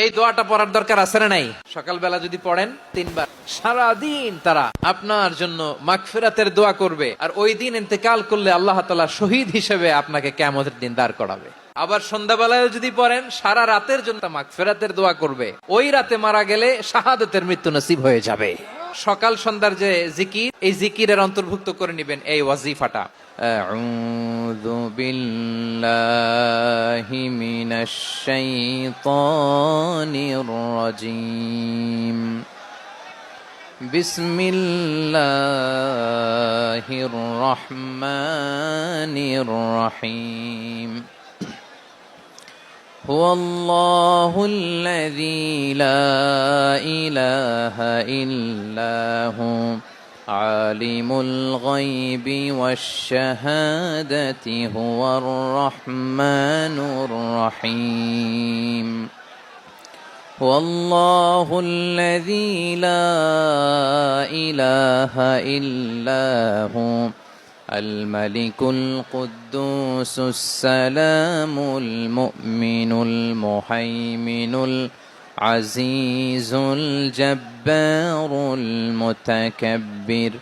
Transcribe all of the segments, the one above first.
এই দোয়াটা পড়ার দরকার আছে না নাই? সকালবেলা যদি পড়েন 3 বার, সারাদিন তারা আপনার জন্য মাগফিরাতের দোয়া করবে। আর ওই দিন ইন্তেকাল করলে আল্লাহ তাআলা শহীদ হিসেবে আপনাকে কিয়ামতের দিন দাঁড় করাবে। আবার সন্ধ্যাবেলায় যদি পড়েন, সারা রাতের জন্য মাগফিরাতের দোয়া করবে। ওই রাতে মারা গেলে শাহাদাতের মৃত্যু নসিব হয়ে যাবে। সকাল সন্ধ্যার যে জিকির, এই জিকিরের অন্তর্ভুক্ত করে নেবেন এই ওয়াজিফাটা। আউযু বিল্লাহি মিনাশ শাইতানির রাজীম। বিসমিল্লাহির রহমানির রহিম। هو الله الذي لا إله إلا هو عالم الغيب والشهادة هو الرحمن الرحيم. هو الله الذي لا إله إلا هو الملك القدوس السلام المؤمن المهيمن العزيز الجبار المتكبر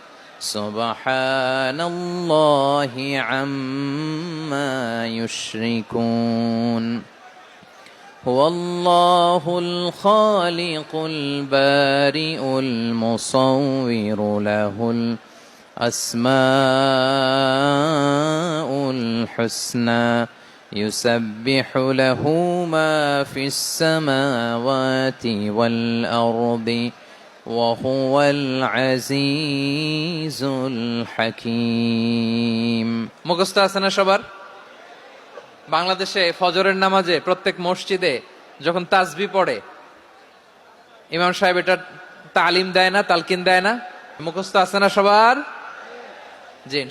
سبحان الله عما يشركون. هو الله الخالق البارئ المصور له الأسماء الحسنى يسبح له ما في السماوات والأرض وهو العزيز الحكيم. মুখস্থ আছে না সবার? বাংলাদেশে ফজরের নামাজে প্রত্যেক মসজিদে যখন তাসবিহ পড়ে, ইমাম সাহেব এটা তালিম দেয় না, তালকিন দেয় না? মুখস্থ আছে না সবার? জি।